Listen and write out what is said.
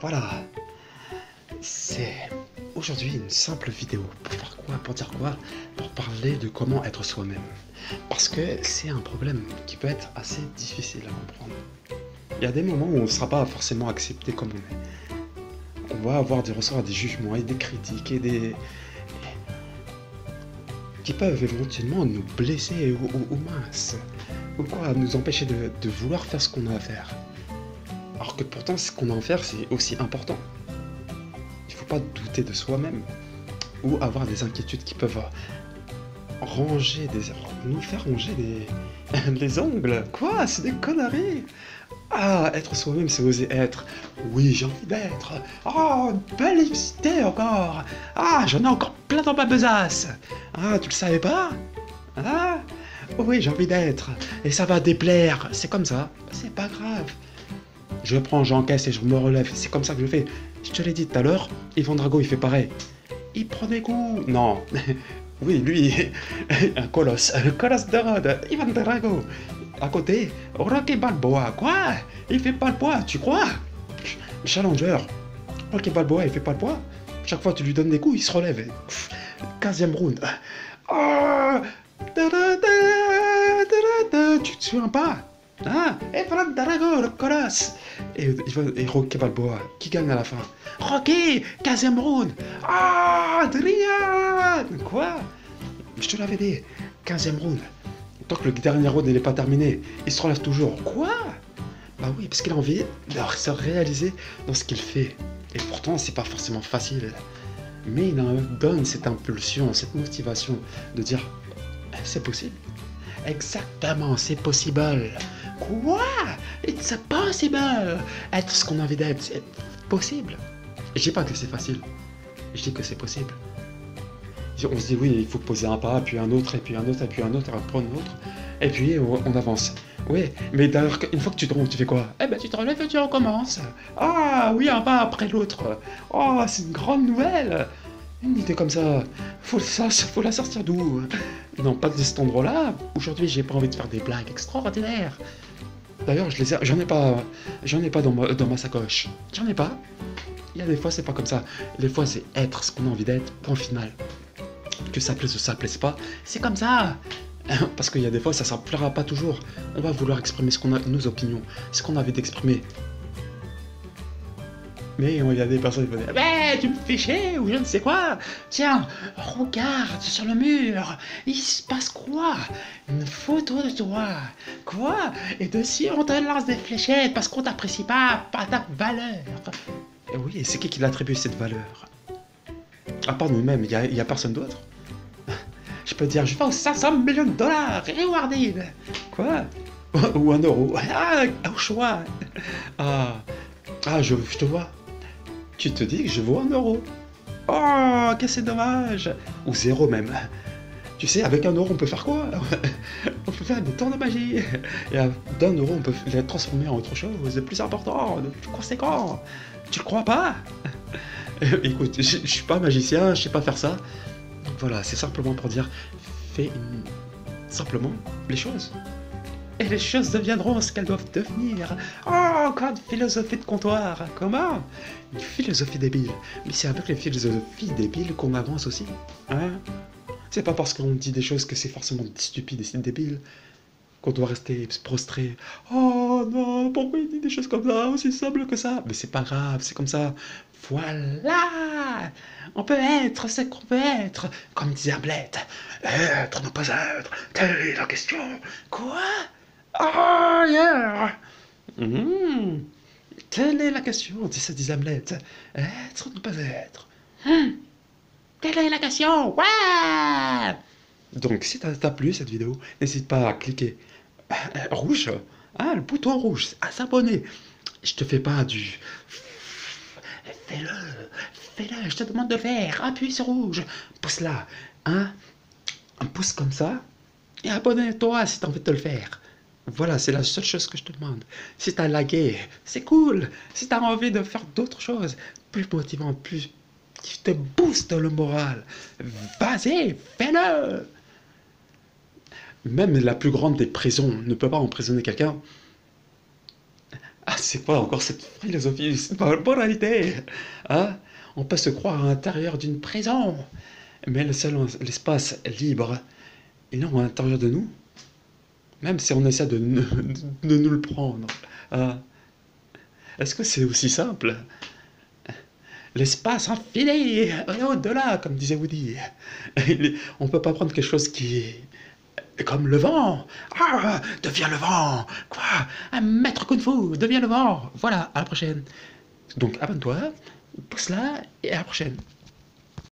voilà, c'est aujourd'hui une simple vidéo. Pour faire quoi? Pour dire quoi? Pour parler de comment être soi-même. Parce que c'est un problème qui peut être assez difficile à comprendre. Il y a des moments où on ne sera pas forcément accepté comme on est. On va avoir des ressorts, des jugements et des critiques et des... qui peuvent éventuellement nous blesser ou mince. Ou quoi, nous empêcher de vouloir faire ce qu'on a à faire. Alors que pourtant, ce qu'on a à faire, c'est aussi important. Il ne faut pas douter de soi-même. Ou avoir des inquiétudes qui peuvent nous faire ranger des ongles. Quoi? C'est des conneries. Ah, être soi-même, c'est oser être. Oui, j'ai envie d'être. Oh, belle lipstick encore. Ah, j'en ai encore plein dans ma besace. Ah, tu le savais pas? Ah, oui, j'ai envie d'être. Et ça va déplaire. C'est comme ça. C'est pas grave. Je prends, j'encaisse et je me relève. C'est comme ça que je fais. Je te l'ai dit tout à l'heure, Ivan Drago, il fait pareil. Il prend des coups. Non. Oui, lui, un colosse de Rhodes, Ivan Drago. À côté, Rocky Balboa. Quoi? Il fait pas le poids, tu crois? Challenger. Rocky Balboa, il fait pas le poids. Chaque fois que tu lui donnes des coups, il se relève. 15e round. Oh, tu te souviens pas? Ah, Ivan Drago, le colosse. Et Rocky Balboa, qui gagne à la fin? Rocky, 15e round. Ah, Adrian. Quoi? Je te l'avais dit, 15e round. Tant que le dernier round n'est pas terminé, il se relève toujours. Quoi? Bah oui, parce qu'il a envie de se réaliser dans ce qu'il fait. Et pourtant, c'est pas forcément facile. Mais il donne cette impulsion, cette motivation de dire c'est possible. Exactement, c'est possible. Quoi? It's possible. Être ce qu'on a envie d'être, c'est possible. Et je dis pas que c'est facile. Je dis que c'est possible. On se dit oui, il faut poser un pas, puis un autre, et puis un autre, et puis un autre, et après un autre. Et puis on avance. Oui, mais d'ailleurs, une fois que tu te relèves, tu fais quoi? Eh ben tu te relèves et tu recommences. Ah oui, un pas après l'autre. Oh, c'est une grande nouvelle. Une idée comme ça, faut la sortir d'où? Non, pas de cet endroit-là. Aujourd'hui, j'ai pas envie de faire des blagues extraordinaires. D'ailleurs, j'en ai pas dans ma sacoche. J'en ai pas. Il y a des fois, c'est pas comme ça. Des fois, c'est être ce qu'on a envie d'être, point final. Que ça plaise ou ça plaise pas, c'est comme ça. Parce qu'il y a des fois, ça ne plaira pas toujours. On va vouloir exprimer nos opinions, ce qu'on a envie d'exprimer. Mais il y a des personnes qui vont dire mais tu me fais chier ou je ne sais quoi. Tiens, regarde sur le mur, il se passe quoi? Une photo de toi. Quoi? Et dessus on te lance des fléchettes parce qu'on t'apprécie pas ta valeur. Et oui, et c'est qui l'attribue cette valeur? À part nous-mêmes, il y a personne d'autre. Je peux dire, je vaux 500 millions de dollars, rewarded. Quoi? Ou 1 euro. Ah, au choix. Ah, je te vois. Tu te dis que je vaux 1 euro. Oh, que c'est dommage. Ou 0 même. Tu sais, avec 1 euro, on peut faire quoi? On peut faire des tours de magie. Et d'1 euro, on peut les transformer en autre chose de plus important, de plus conséquent. Tu le crois pas? Écoute, je suis pas magicien, je sais pas faire ça. Donc voilà, c'est simplement pour dire, simplement les choses. Et les choses deviendront ce qu'elles doivent devenir. Oh, encore une philosophie de comptoir. Comment? Une philosophie débile. Mais c'est avec les philosophies débiles qu'on avance aussi. Hein? C'est pas parce qu'on dit des choses que c'est forcément stupide et c'est débile qu'on doit rester prostré. Oh non, pourquoi il dit des choses comme ça, aussi simples que ça? Mais c'est pas grave, c'est comme ça. Voilà! On peut être ce qu'on peut être, comme disait Hamlet. Être, ne pas être, telle est la question. Quoi? Oh yeah! Telle est la question, disait Hamlet. Être, ne pas être. Telle est la question, ouais! Donc si t'as plu cette vidéo, n'hésite pas à cliquer rouge, hein, le bouton rouge, à s'abonner. Je te fais pas du... Fais-le, je te demande de faire, appuie sur rouge, pousse là, hein, un pouce comme ça, et abonne-toi si t'as envie de te le faire. Voilà, c'est la seule chose que je te demande. Si t'as lagué, c'est cool. Si t'as envie de faire d'autres choses, plus motivant, plus qui te booste le moral, vas-y, fais-le. Même la plus grande des prisons ne peut pas emprisonner quelqu'un Ah, c'est quoi encore cette philosophie, cette moralité? Hein? On peut se croire à l'intérieur d'une prison, mais le seul l'espace libre, il est à l'intérieur de nous, même si on essaie de nous le prendre. Hein? Est-ce que c'est aussi simple? L'espace infini, et au-delà, comme disait Woody. On peut pas prendre quelque chose qui est comme le vent. Ah, deviens le vent. Quoi? Un maître kung fu, deviens le vent. Voilà, à la prochaine. Donc, abonne-toi, pousse-la, et à la prochaine.